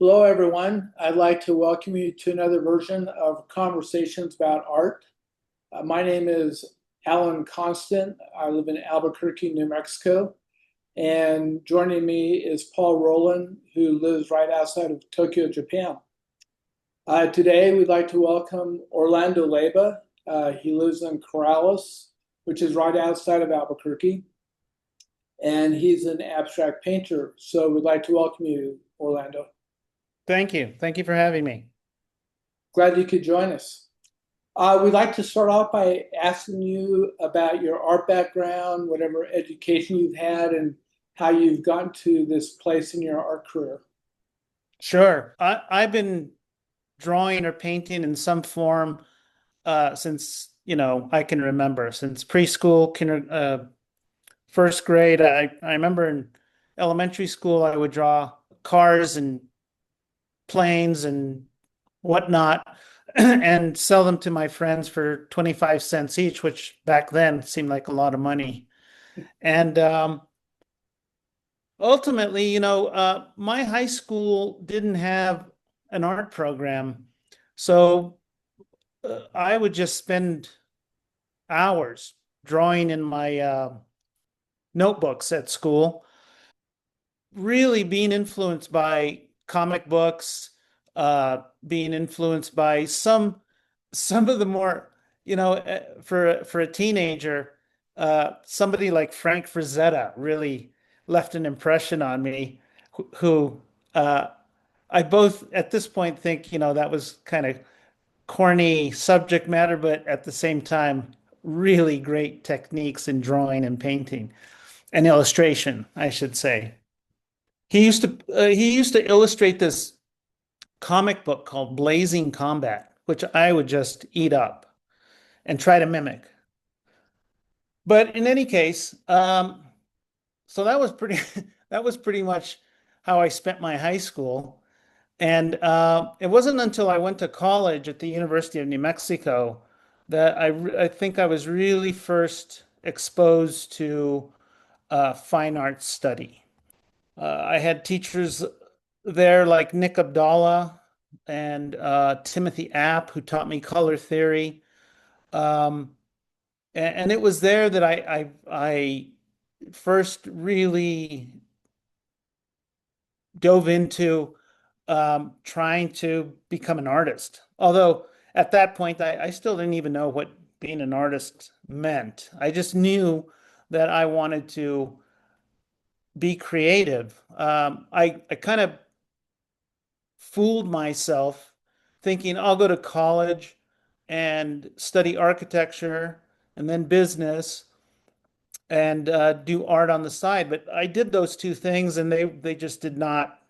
Hello, everyone. I'd like to welcome you to another version of Conversations about Art. My name is Alan Constant. I live in Albuquerque, New Mexico. And joining me is Paul Rowland, who lives right outside of Tokyo, Japan. Today, we'd like to welcome Orlando Leyba. He lives in Corrales, which is right outside of Albuquerque. And he's an abstract painter. So we'd like to welcome you, Orlando. Thank you. Thank you for having me. Glad you could join us. We'd like to start off by asking you about your art background, whatever education you've had, and how you've gotten to this place in your art career. Sure. I've been drawing or painting in some form since, I can remember, since preschool, first grade. I remember in elementary school, I would draw cars and planes and whatnot and sell them to my friends for 25 cents each, which back then seemed like a lot of money. And ultimately, my high school didn't have an art program, so I would just spend hours drawing in my notebooks at school, really being influenced by comic books, being influenced by some of the more, for a teenager, somebody like Frank Frazetta really left an impression on me, who I both at this point think, that was kind of corny subject matter, but at the same time, really great techniques in drawing and painting and illustration, I should say. He used to illustrate this comic book called Blazing Combat, which I would just eat up and try to mimic. But in any case, so that was pretty that was pretty much how I spent my high school. And it wasn't until I went to college at the University of New Mexico that I think I was really first exposed to fine arts study. I had teachers there like Nick Abdallah and Timothy App, who taught me color theory. Um, and it was there that I first really dove into trying to become an artist. Although at that point, I still didn't even know what being an artist meant. I just knew that I wanted to be creative. I kind of fooled myself thinking I'll go to college and study architecture and then business and do art on the side. But I did those two things and they just did not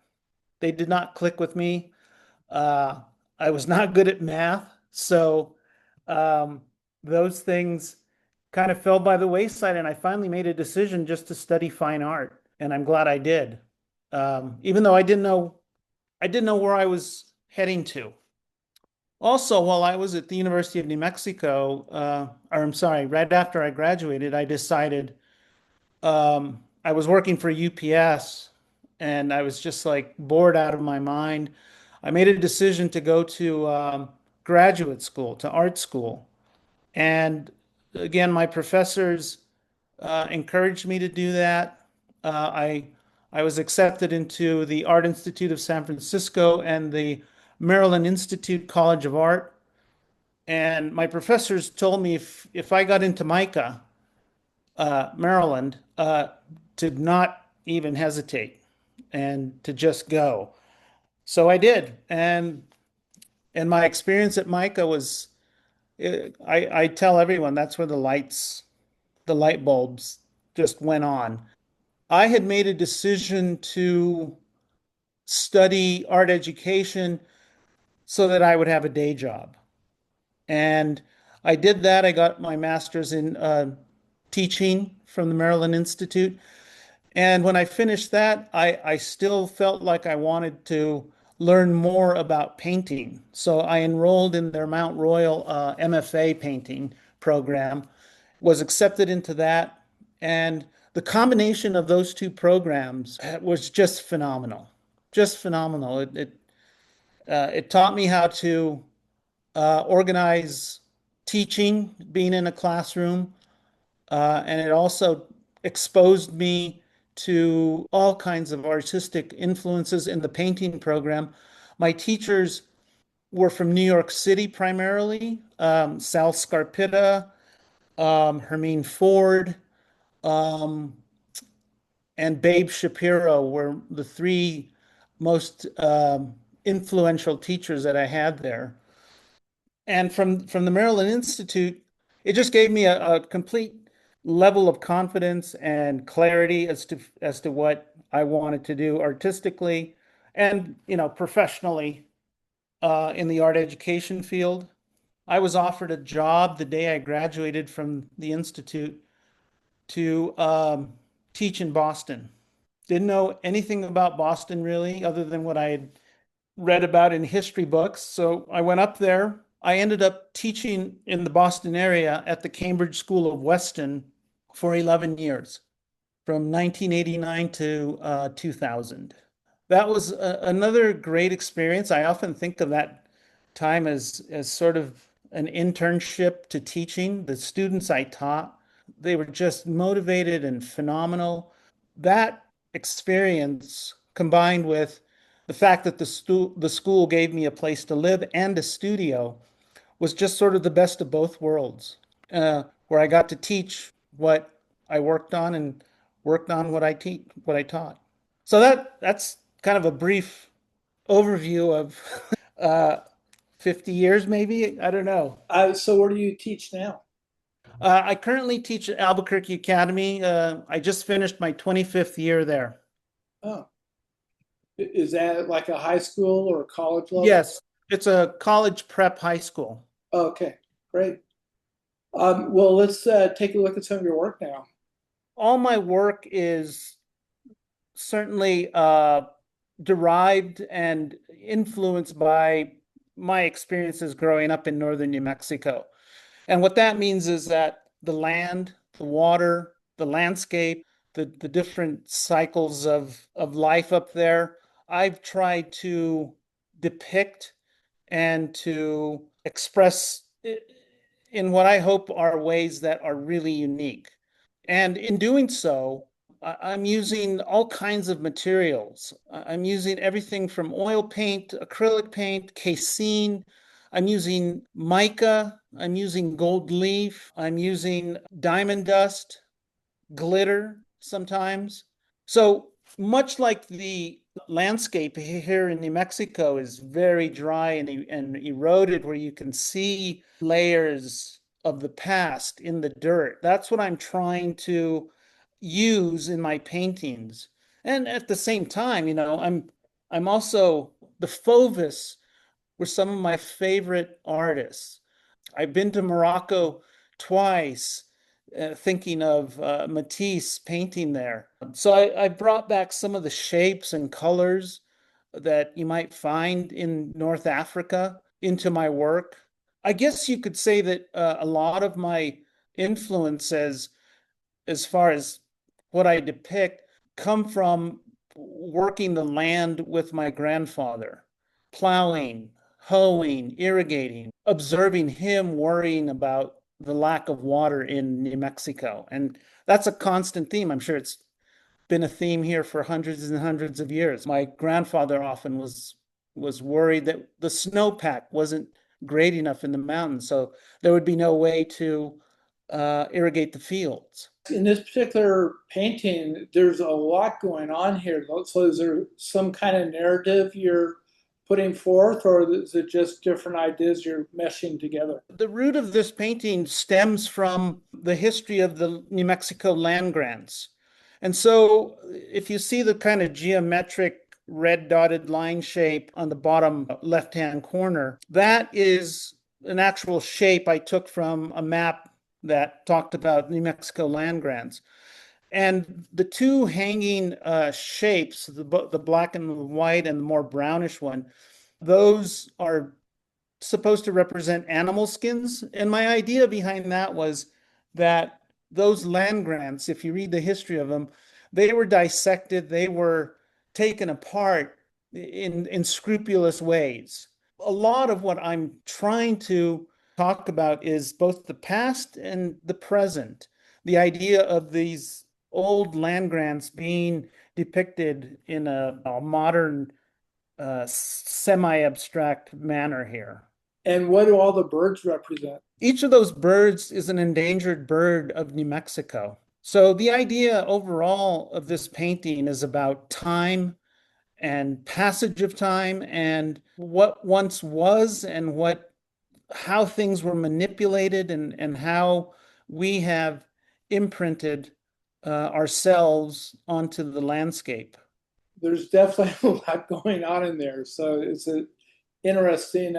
click with me. Uh, I was not good at math, so um, those things kind of fell by the wayside, and I finally made a decision just to study fine art, and I'm glad I did. Even though I didn't know where I was heading to. Also, while I was at the University of New Mexico, or I'm sorry, right after I graduated, I decided I was working for UPS and I was just like bored out of my mind. I made a decision to go to graduate school, to art school. And again, my professors encouraged me to do that. I was accepted into the Art Institute of San Francisco and the Maryland Institute College of Art. And my professors told me if I got into MICA, Maryland, to not even hesitate and to just go. So I did, and my experience at MICA was, I tell everyone that's where the light bulbs just went on. I had made a decision to study art education so that I would have a day job. And I did that. I got my master's in teaching from the Maryland Institute. And when I finished that, I still felt like I wanted to learn more about painting. So I enrolled in their Mount Royal MFA painting program, was accepted into that. And the combination of those two programs was just phenomenal. Just phenomenal. It taught me how to organize teaching, being in a classroom, and it also exposed me to all kinds of artistic influences in the painting program. My teachers were from New York City primarily, Sal Scarpitta, Hermine Ford, um, and Babe Shapiro were the three most influential teachers that I had there. And from the Maryland Institute, it just gave me a complete level of confidence and clarity as to what I wanted to do artistically and professionally in the art education field. I was offered a job the day I graduated from the Institute to teach in Boston. Didn't know anything about Boston really, other than what I had read about in history books. So I went up there. I ended up teaching in the Boston area at the Cambridge School of Weston for 11 years, from 1989 to 2000. That was another great experience. I often think of that time as sort of an internship to teaching. The students I taught, they were just motivated and phenomenal. That experience combined with the fact that the school gave me a place to live and a studio was just sort of the best of both worlds, where I got to teach what I worked on and worked on what I taught. So that's kind of a brief overview of uh, 50 years, maybe. I don't know. So where do you teach now? I currently teach at Albuquerque Academy. I just finished my 25th year there. Oh, is that like a high school or a college level? Yes, it's a college prep high school. Okay, great. Well, let's take a look at some of your work now. All my work is certainly derived and influenced by my experiences growing up in northern New Mexico. And what that means is that the land, the water, the landscape, the different cycles of life up there, I've tried to depict and to express in what I hope are ways that are really unique. And in doing so, I'm using all kinds of materials. I'm using everything from oil paint, acrylic paint, casein. I'm using mica. I'm using gold leaf. I'm using diamond dust, glitter sometimes. So much like the landscape here in New Mexico is very dry and eroded, where you can see layers of the past in the dirt. That's what I'm trying to use in my paintings. And at the same time, I'm also the Fauvists were some of my favorite artists. I've been to Morocco twice, thinking of Matisse painting there. So I brought back some of the shapes and colors that you might find in North Africa into my work. I guess you could say that a lot of my influences, as far as what I depict, come from working the land with my grandfather, plowing, hoeing, irrigating, observing him worrying about the lack of water in New Mexico. And that's a constant theme. I'm sure it's been a theme here for hundreds and hundreds of years. My grandfather often was worried that the snowpack wasn't great enough in the mountains, so there would be no way to irrigate the fields. In this particular painting, there's a lot going on here. So is there some kind of narrative you're putting forth, or is it just different ideas you're meshing together? The root of this painting stems from the history of the New Mexico land grants. And so if you see the kind of geometric red dotted line shape on the bottom left-hand corner, that is an actual shape I took from a map that talked about New Mexico land grants. And the two hanging shapes, the black and the white and the more brownish one, those are supposed to represent animal skins. And my idea behind that was that those land grants, if you read the history of them, they were dissected, they were taken apart in scrupulous ways. A lot of what I'm trying to talk about is both the past and the present. The idea of these old land grants being depicted in a modern, semi-abstract manner here. And what do all the birds represent? Each of those birds is an endangered bird of New Mexico. So the idea overall of this painting is about time and passage of time and what once was and what how things were manipulated and how we have imprinted ourselves onto the landscape. There's definitely a lot going on in there. So it's an interesting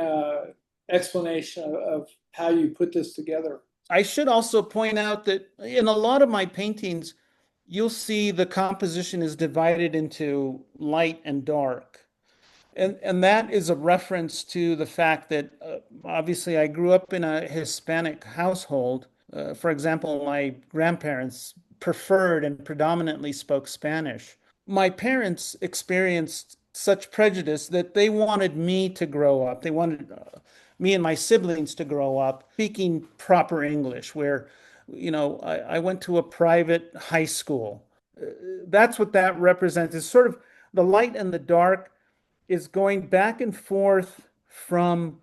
explanation of how you put this together. I should also point out that in a lot of my paintings, you'll see the composition is divided into light and dark. And that is a reference to the fact that obviously I grew up in a Hispanic household. For example, my grandparents preferred and predominantly spoke Spanish. My parents experienced such prejudice that they wanted me to grow up. They wanted me and my siblings to grow up speaking proper English, where, I went to a private high school. That's what that represents is sort of the light and the dark is going back and forth from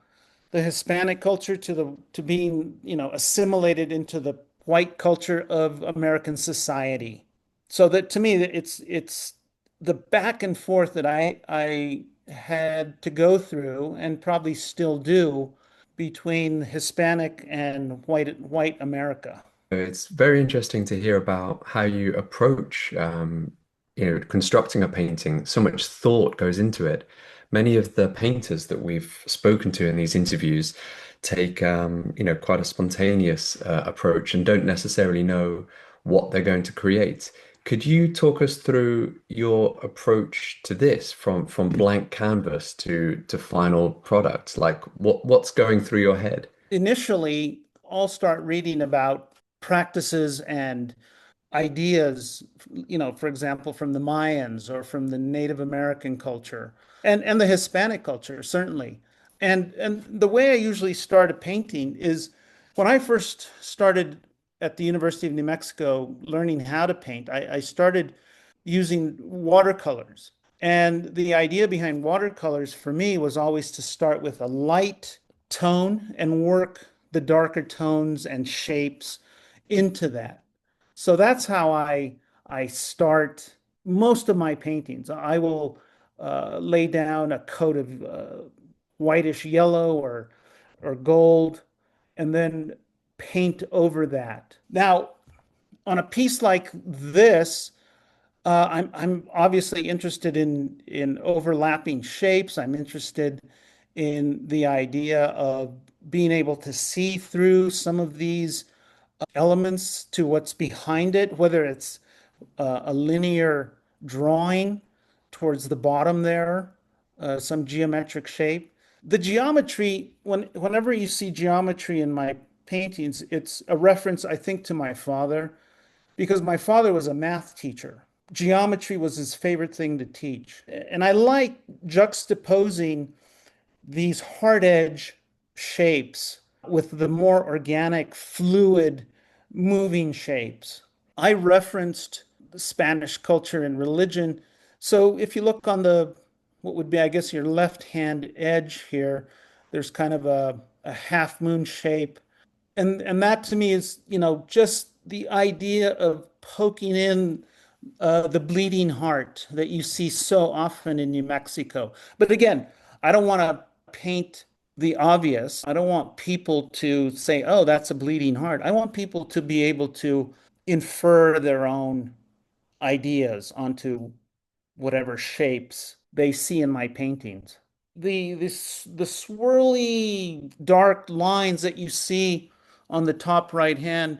the Hispanic culture to being, assimilated into the white culture of American society. So that to me, it's the back and forth that I had to go through and probably still do between Hispanic and white America. It's very interesting to hear about how you approach, constructing a painting. So much thought goes into it. Many of the painters that we've spoken to in these interviews take, quite a spontaneous approach and don't necessarily know what they're going to create. Could you talk us through your approach to this from blank canvas to final product? Like what's going through your head? Initially, I'll start reading about practices and ideas, for example, from the Mayans or from the Native American culture and the Hispanic culture, certainly. And the way I usually start a painting is when I first started at the University of New Mexico learning how to paint, I started using watercolors. And the idea behind watercolors for me was always to start with a light tone and work the darker tones and shapes into that. So that's how I start most of my paintings. I will lay down a coat of whitish yellow or gold, and then paint over that. Now, on a piece like this, I'm obviously interested in overlapping shapes. I'm interested in the idea of being able to see through some of these elements to what's behind it, whether it's a linear drawing towards the bottom there, some geometric shape. The geometry, whenever you see geometry in my paintings, it's a reference, I think, to my father, because my father was a math teacher. Geometry was his favorite thing to teach. And I like juxtaposing these hard edge shapes with the more organic, fluid, moving shapes. I referenced the Spanish culture and religion. So if you look on what would be, I guess, your left hand edge here, there's kind of a half moon shape. And that to me is, just the idea of poking in the bleeding heart that you see so often in New Mexico. But again, I don't want to paint the obvious. I don't want people to say, oh, that's a bleeding heart. I want people to be able to infer their own ideas onto whatever shapes they see in my paintings. The swirly dark lines that you see on the top right hand,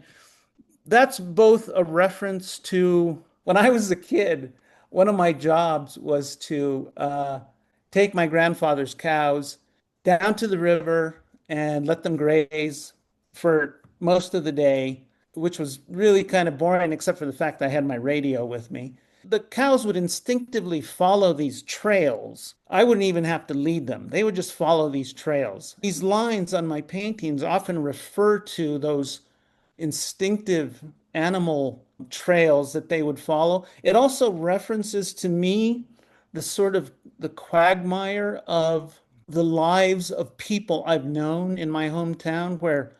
that's both a reference to when I was a kid, one of my jobs was to take my grandfather's cows down to the river and let them graze for most of the day, which was really kind of boring, except for the fact that I had my radio with me. The cows would instinctively follow these trails. I wouldn't even have to lead them. They would just follow these trails. These lines on my paintings often refer to those instinctive animal trails that they would follow. It also references to me the sort of the quagmire of the lives of people I've known in my hometown where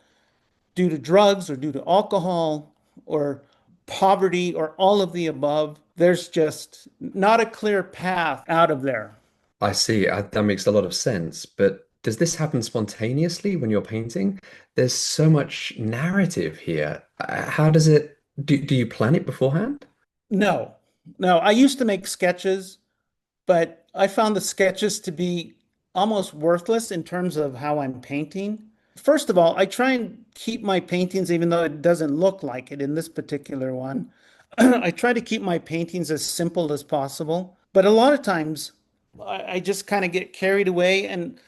due to drugs or due to alcohol or poverty or all of the above, there's just not a clear path out of there. I see. That makes a lot of sense. But does this happen spontaneously when you're painting? There's so much narrative here. How does it, do you plan it beforehand? No, no, I used to make sketches, but I found the sketches to be almost worthless in terms of how I'm painting. First of all, I try and keep my paintings, even though it doesn't look like it in this particular one. I try to keep my paintings as simple as possible. But a lot of times I just kind of get carried away and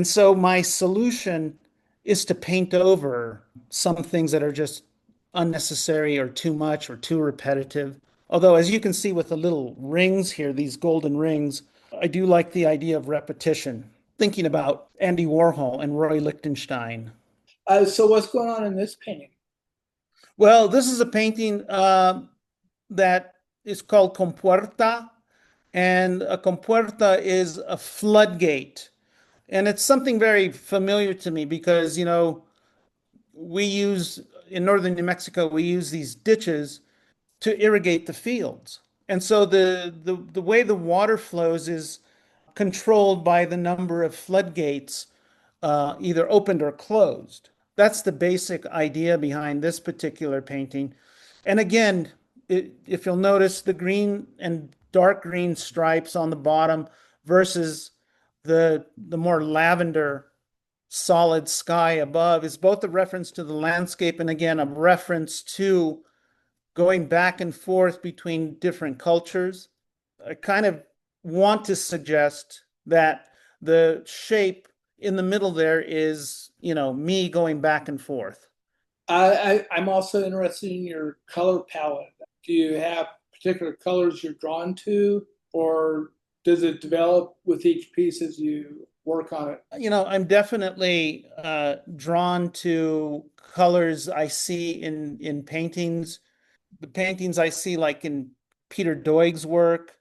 so my solution is to paint over some things that are just unnecessary or too much or too repetitive. Although, as you can see with the little rings here, these golden rings, I do like the idea of repetition. Thinking about Andy Warhol and Roy Lichtenstein. So what's going on in this painting? Well, this is a painting that is called Compuerta, and a compuerta is a floodgate. And it's something very familiar to me because, we use in northern New Mexico, we use these ditches to irrigate the fields. And so the way the water flows is controlled by the number of floodgates, either opened or closed. That's the basic idea behind this particular painting. And again, if you'll notice the green and dark green stripes on the bottom versus the more lavender solid sky above is both a reference to the landscape and again a reference to going back and forth between different cultures. I kind of want to suggest that the shape in the middle there is, me going back and forth. I'm also interested in your color palette. Do you have particular colors you're drawn to, or does it develop with each piece as you work on it? I'm definitely drawn to colors I see in paintings. The paintings I see, like in Peter Doig's work,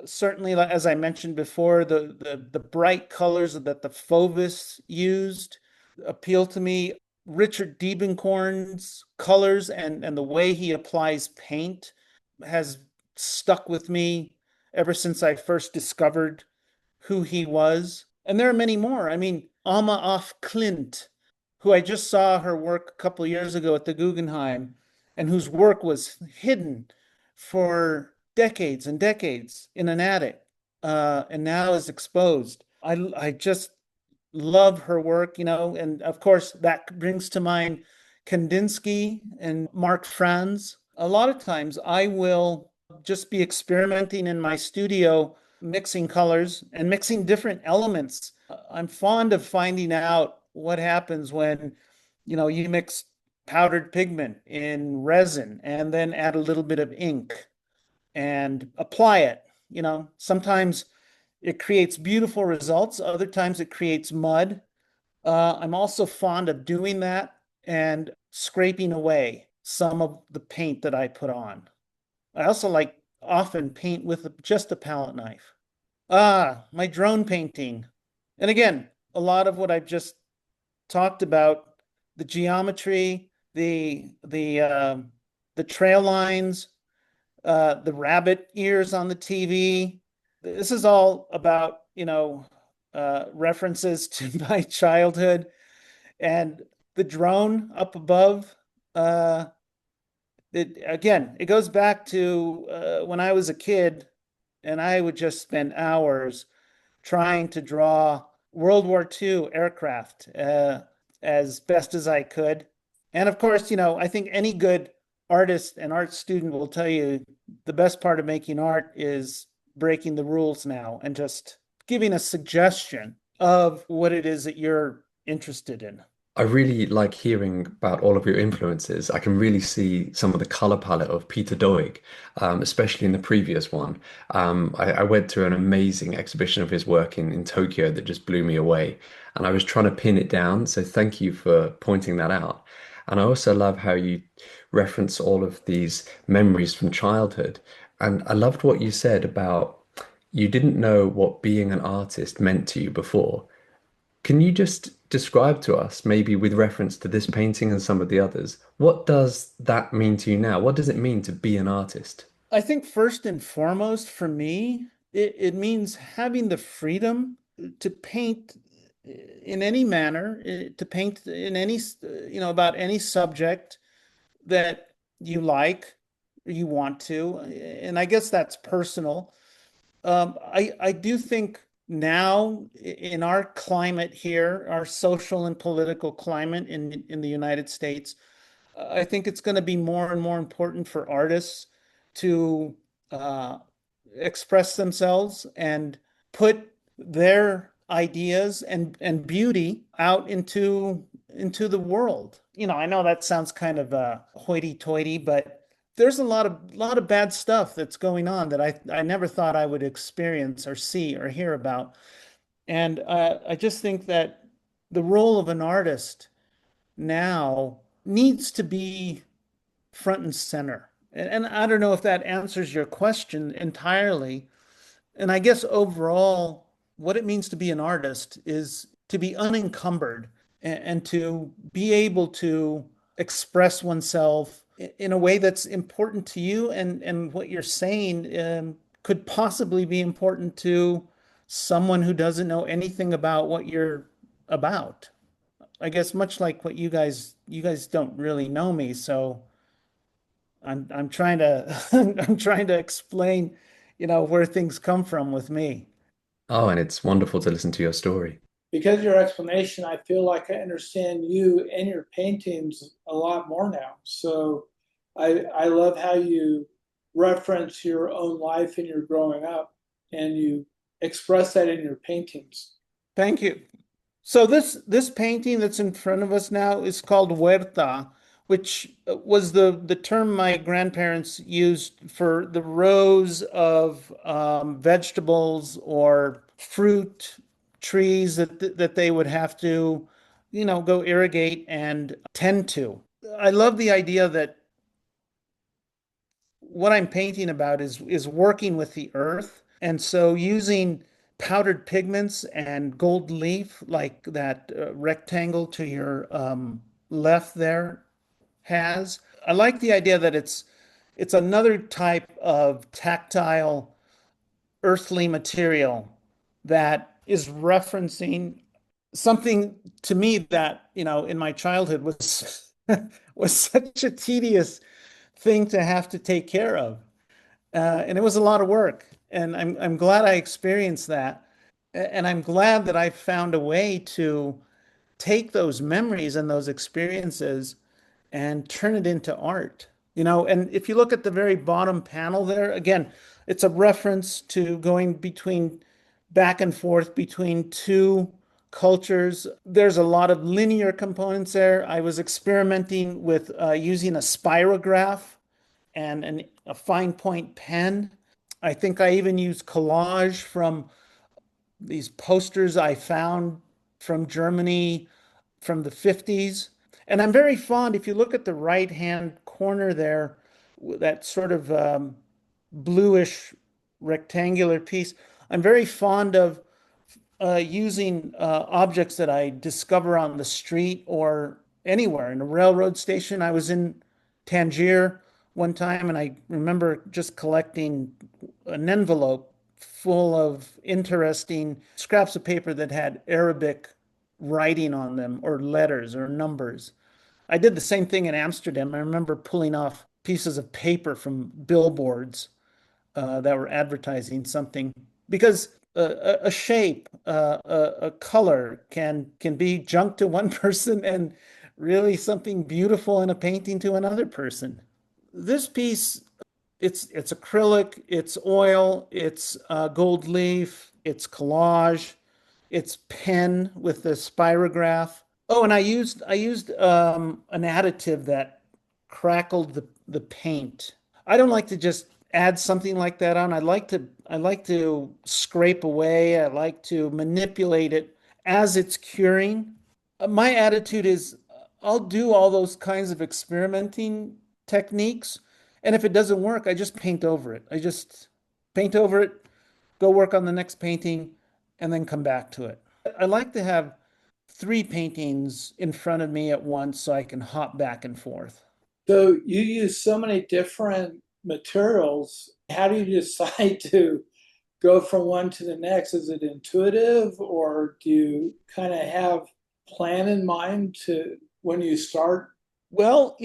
certainly, as I mentioned before, the bright colors that the Fauvists used appeal to me. Richard Diebenkorn's colors and the way he applies paint has stuck with me ever since I first discovered who he was. And there are many more. I mean, Alma Off Klint, who I just saw her work a couple of years ago at the Guggenheim, and whose work was hidden for decades and decades in an attic, and now is exposed. I just love her work, and of course that brings to mind Kandinsky and Mark Franz. A lot of times I will just be experimenting in my studio, mixing colors and mixing different elements. I'm fond of finding out what happens when, you mix powdered pigment in resin and then add a little bit of ink and apply it. Sometimes it creates beautiful results, other times it creates mud. I'm also fond of doing that and scraping away some of the paint that I put on. I also like often paint with just a palette knife. My drone painting. And again, a lot of what I've just talked about, the geometry, the trail lines, the rabbit ears on the TV. This is all about, references to my childhood and the drone up above. It goes back to when I was a kid and I would just spend hours trying to draw World War II aircraft as best as I could. And of course, I think any good artist and art student will tell you the best part of making art is breaking the rules now and just giving a suggestion of what it is that you're interested in. I really like hearing about all of your influences. I can really see some of the color palette of Peter Doig, especially in the previous one. I went to an amazing exhibition of his work in Tokyo that just blew me away, and I was trying to pin it down. So thank you for pointing that out. And I also love how you reference all of these memories from childhood. And I loved what you said about you didn't know what being an artist meant to you before. Can you just describe to us, maybe with reference to this painting and some of the others, what does that mean to you now? What does it mean to be an artist? I think first and foremost for me, it means having the freedom to paint in any manner, to paint in any, about any subject that you like, you want to. And I guess that's personal. I do think now in our climate here, our social and political climate in the United States, I think it's going to be more and more important for artists to uh, express themselves and put their ideas and beauty out into the world. I know that sounds kind of hoity-toity, but there's a lot of bad stuff that's going on that I never thought I would experience or see or hear about. And I just think that the role of an artist now needs to be front and center. And I don't know if that answers your question entirely. And I guess overall, what it means to be an artist is to be unencumbered and to be able to express oneself in a way that's important to you, and what you're saying could possibly be important to someone who doesn't know anything about what you're about. I guess much like what you guys don't really know me, so I'm trying to I'm trying to explain, where things come from with me. Oh, and it's wonderful to listen to your story. Because of your explanation, I feel like I understand you and your paintings a lot more now. So I love how you reference your own life and your growing up, and you express that in your paintings. Thank you. So this painting that's in front of us now is called huerta, which was the term my grandparents used for the rows of vegetables or fruit trees that they would have to, go irrigate and tend to. I love the idea that what I'm painting about is working with the earth. And so using powdered pigments and gold leaf, like that rectangle to your left there has. I like the idea that it's another type of tactile earthly material that is referencing something to me that, in my childhood was was such a tedious thing to have to take care of. And it was a lot of work. And I'm glad I experienced that. And I'm glad that I found a way to take those memories and those experiences and turn it into art. And if you look at the very bottom panel there, again, it's a reference to going between back and forth between two cultures. There's a lot of linear components there. I was experimenting with using a spirograph and a fine point pen. I think I even used collage from these posters I found from Germany from the 50s. And I'm very fond, if you look at the right hand corner there, that sort of bluish rectangular piece, I'm very fond of using objects that I discover on the street or anywhere in a railroad station. I was in Tangier one time and I remember just collecting an envelope full of interesting scraps of paper that had Arabic writing on them or letters or numbers. I did the same thing in Amsterdam. I remember pulling off pieces of paper from billboards that were advertising something because a shape, a color can be junk to one person and really something beautiful in a painting to another person. This piece, it's acrylic, it's oil, it's gold leaf, it's collage, it's pen with the spirograph. Oh, and I used an additive that crackled the paint. I don't like to just add something like that on. I like to scrape away. I like to manipulate it as it's curing. My attitude is I'll do all those kinds of experimenting techniques, and if it doesn't work, I just paint over it. I just paint over it, go work on the next painting, and then come back to it. I like to have three paintings in front of me at once so I can hop back and forth. So you use so many different materials. How do you decide to go from one to the next? Is it intuitive, or do you kind of have plan in mind to when you start? Well,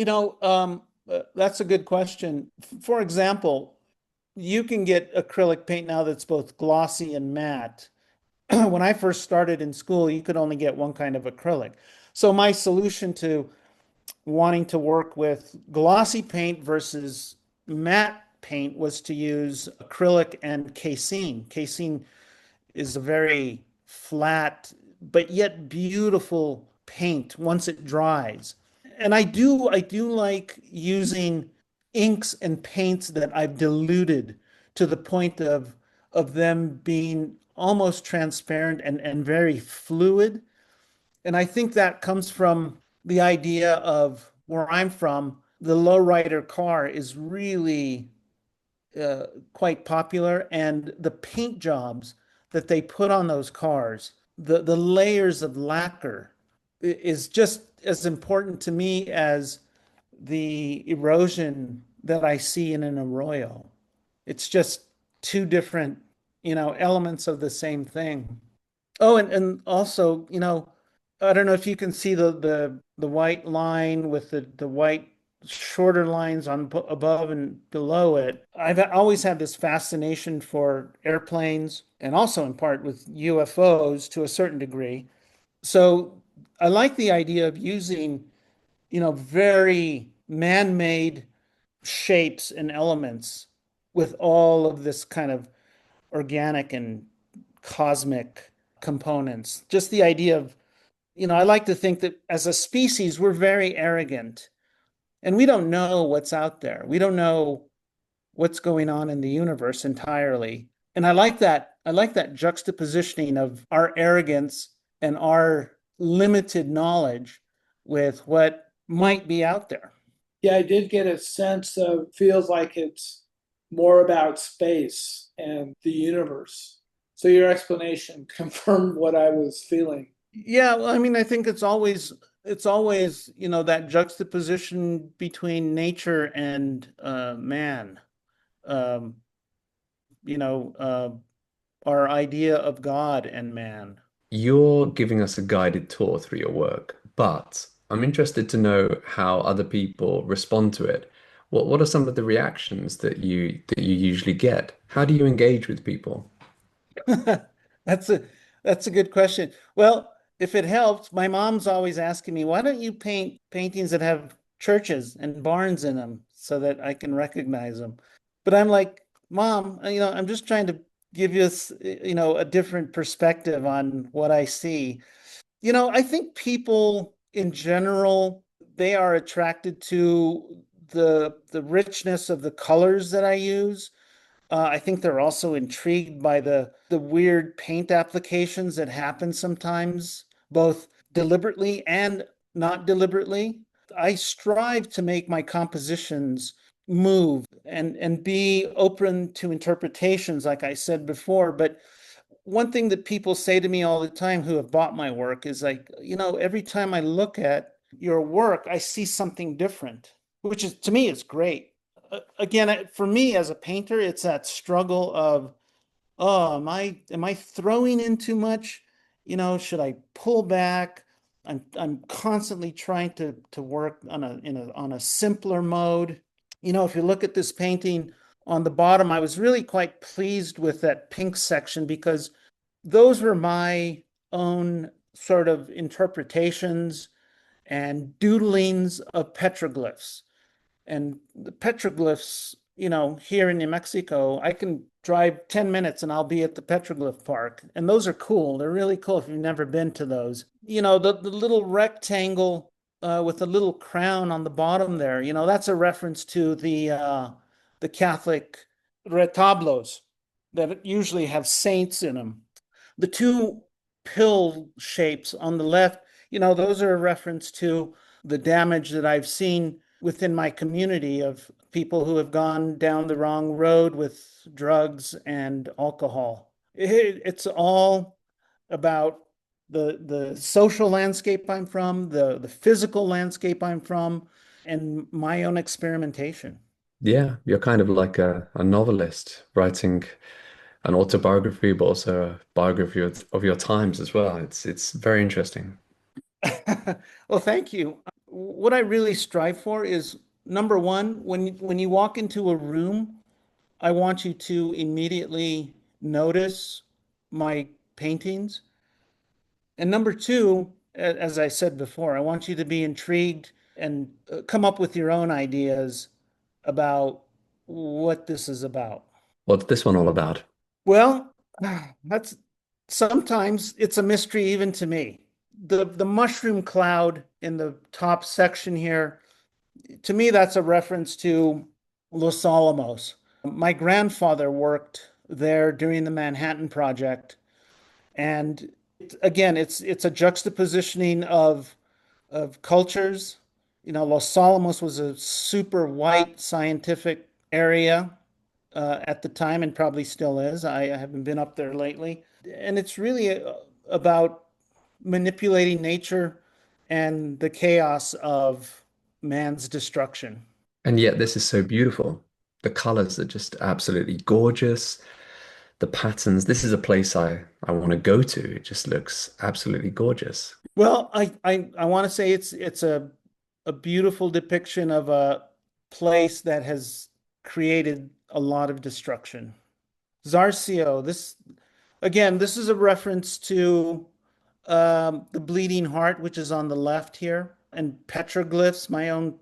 that's a good question. For example, you can get acrylic paint now that's both glossy and matte. When I first started in school, you could only get one kind of acrylic. So my solution to wanting to work with glossy paint versus matte paint was to use acrylic and casein. Casein is a very flat but yet beautiful paint once it dries. And I do like using inks and paints that I've diluted to the point of them being almost transparent and very fluid. And I think that comes from the idea of where I'm from, the lowrider car is really quite popular, and the paint jobs that they put on those cars, the layers of lacquer is just as important to me as the erosion that I see in an arroyo. It's just two different, elements of the same thing. Oh, and also, I don't know if you can see the white line with the white shorter lines on above and below it. I've always had this fascination for airplanes and also in part with UFOs to a certain degree. So I like the idea of using, very man-made shapes and elements with all of this kind of organic and cosmic components. Just the idea of, I like to think that as a species, we're very arrogant and we don't know what's out there. We don't know what's going on in the universe entirely. And I like that. I like that juxtapositioning of our arrogance and our limited knowledge with what might be out there. Yeah, I did get a sense of feels like it's more about space and the universe. So your explanation confirmed what I was feeling. Yeah, well, I mean, I think it's always, that juxtaposition between nature and man. Um, you know, uh, our idea of God and man. You're giving us a guided tour through your work, but I'm interested to know how other people respond to it. What are some of the reactions that you usually get? How do you engage with people? That's a that's a good question. Well, if it helps, my mom's always asking me, why don't you paint paintings that have churches and barns in them so that I can recognize them? But I'm like, Mom, I'm just trying to give you a different perspective on what I see. I think people in general, they are attracted to the richness of the colors that I use. I think they're also intrigued by the weird paint applications that happen sometimes, both deliberately and not deliberately. I strive to make my compositions move and be open to interpretations, like I said before. But one thing that people say to me all the time who have bought my work is like, every time I look at your work, I see something different, which is to me is great. Again, for me as a painter, it's that struggle of, oh, am I throwing in too much? Should I pull back? I'm constantly trying to work on a simpler mode. If you look at this painting on the bottom, I was really quite pleased with that pink section because those were my own sort of interpretations and doodlings of petroglyphs. And the petroglyphs here in New Mexico, I can drive 10 minutes and I'll be at the Petroglyph Park. And those are cool. They're really cool if you've never been to those. The little rectangle with a little crown on the bottom there, that's a reference to the Catholic retablos that usually have saints in them. The two pill shapes on the left, those are a reference to the damage that I've seen within my community of people who have gone down the wrong road with drugs and alcohol. It's all about the social landscape I'm from, the physical landscape I'm from, and my own experimentation. Yeah, you're kind of like a novelist writing an autobiography, but also a biography of your times as well. It's very interesting. Well, thank you. What I really strive for is number one, when you walk into a room, I want you to immediately notice my paintings. And number two, as I said before, I want you to be intrigued and come up with your own ideas about what this is about. What's this one all about? Well, that's sometimes it's a mystery even to me. The mushroom cloud in the top section here, to me, that's a reference to Los Alamos. My grandfather worked there during the Manhattan Project, and again, it's a juxtapositioning of cultures. Los Alamos was a super white scientific area at the time and probably still is. I haven't been up there lately. And it's really about manipulating nature and the chaos of man's destruction. And yet this is so beautiful. The colors are just absolutely gorgeous. The patterns. This is a place I want to go to. It just looks absolutely gorgeous. Well, I want to say it's a beautiful depiction of a place that has created a lot of destruction. Zarcio, this is a reference to the bleeding heart, which is on the left here, and petroglyphs, my own,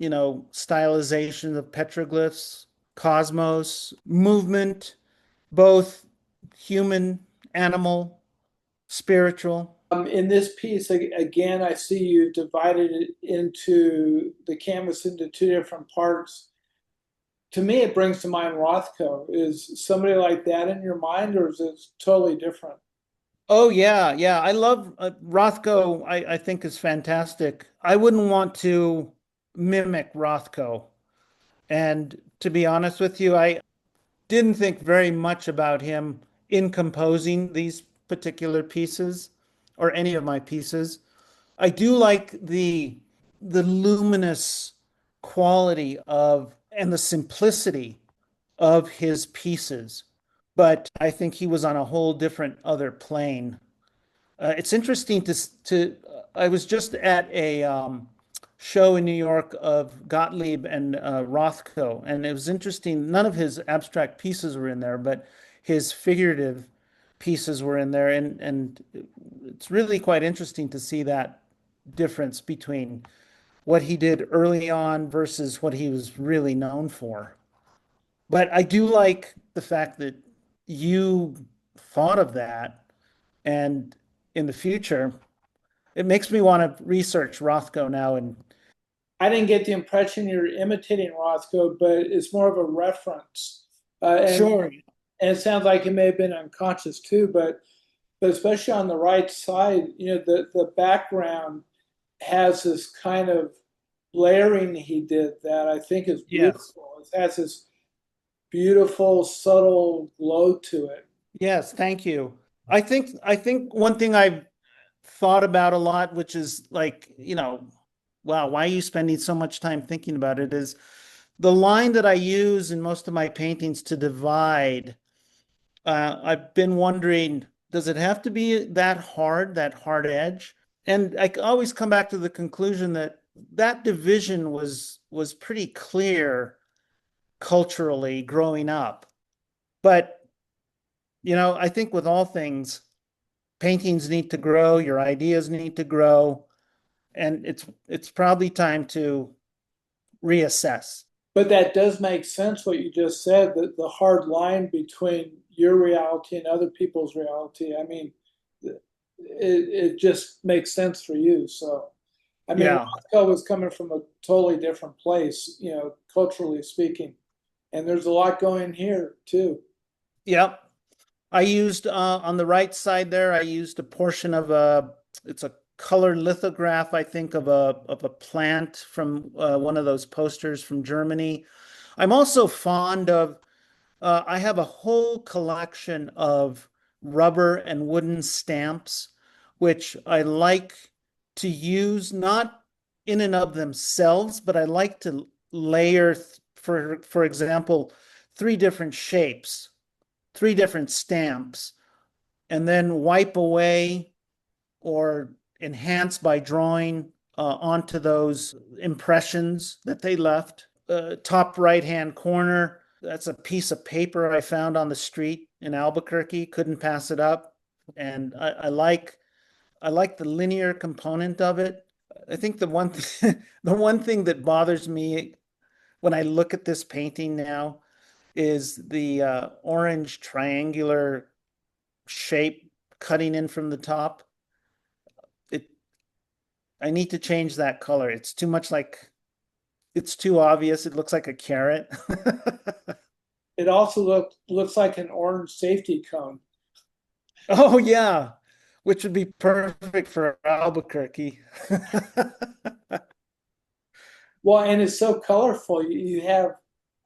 stylization of petroglyphs, cosmos, movement, both human, animal, spiritual. In this piece, again, I see you divided it into the canvas into two different parts. To me, it brings to mind Rothko. Is somebody like that in your mind, or is it totally different? Oh yeah, yeah. I love Rothko. I think is fantastic. I wouldn't want to mimic Rothko. And to be honest with you, I didn't think very much about him in composing these particular pieces or any of my pieces. I do like the luminous quality of and the simplicity of his pieces, but I think he was on a whole different other plane. It's interesting to. I was just at a show in New York of Gottlieb and Rothko, and it was interesting. None of his abstract pieces were in there, but his figurative pieces were in there, and it's really quite interesting to see that difference between what he did early on versus what he was really known for. But I do like the fact that you thought of that, and in the future, it makes me want to research Rothko now. And I didn't get the impression you're imitating Rothko, but it's more of a reference. sure, And it sounds like it may have been unconscious too, but especially on the right side, the background has this kind of layering he did that I think is yes, beautiful. It has this beautiful, subtle glow to it. yes, thank you. I think one thing I've thought about a lot, which is like, wow, why are you spending so much time thinking about it, is the line that I use in most of my paintings to divide. I've been wondering, does it have to be that hard edge? And I always come back to the conclusion that that division was pretty clear culturally growing up. But, I think with all things, paintings need to grow, your ideas need to grow, and it's probably time to reassess. But that does make sense what you just said, that the hard line between your reality and other people's reality. I mean, it just makes sense for you. So, I mean, Yeah. Roscoe was coming from a totally different place, culturally speaking. And there's a lot going here too. Yep. I used on the right side there, I used a portion of it's a color lithograph, I think, of a plant from one of those posters from Germany. I'm also fond of, I have a whole collection of rubber and wooden stamps, which I like to use, not in and of themselves, but I like to layer, for example, three different shapes, three different stamps, and then wipe away or enhance by drawing onto those impressions that they left. Top right hand corner, that's a piece of paper I found on the street in Albuquerque. Couldn't pass it up, and I like the linear component of it. I think the one thing that bothers me when I look at this painting now is the orange triangular shape cutting in from the top. It I need to change that color. It's too much like it's too obvious. It looks like a carrot. It also looks like an orange safety cone. Oh yeah, which would be perfect for Albuquerque. Well, and it's so colorful. You have,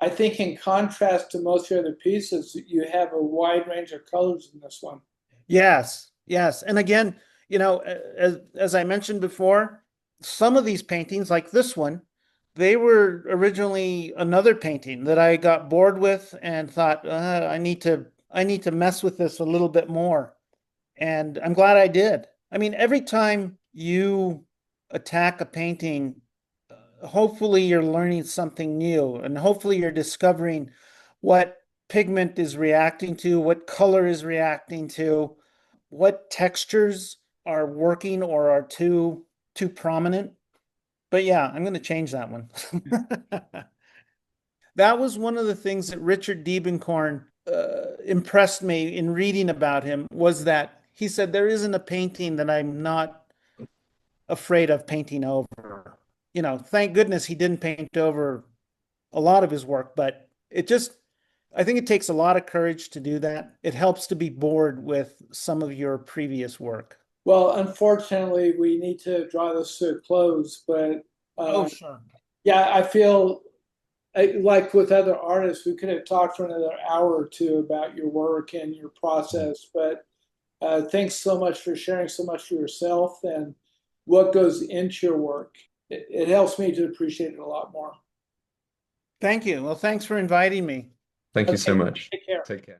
I think, in contrast to most of your other pieces, you have a wide range of colors in this one. Yes, yes. And again, as I mentioned before, some of these paintings, like this one, they were originally another painting that I got bored with and thought, I need to mess with this a little bit more. And I'm glad I did. I mean, every time you attack a painting, hopefully you're learning something new, and hopefully you're discovering what pigment is reacting to, what color is reacting to, what textures are working or are too prominent. But yeah, I'm going to change that one. That was one of the things that Richard Diebenkorn impressed me in reading about him, was that he said there isn't a painting that I'm not afraid of painting over. Thank goodness he didn't paint over a lot of his work, but I think it takes a lot of courage to do that. It helps to be bored with some of your previous work. Well, unfortunately, we need to draw this to a close, but Oh, sure. yeah, I feel like with other artists, we could have talked for another hour or two about your work and your process, but thanks so much for sharing so much of yourself and what goes into your work. It helps me to appreciate it a lot more. Thank you. Well, thanks for inviting me. Thank you so Okay, much. take care. Take care.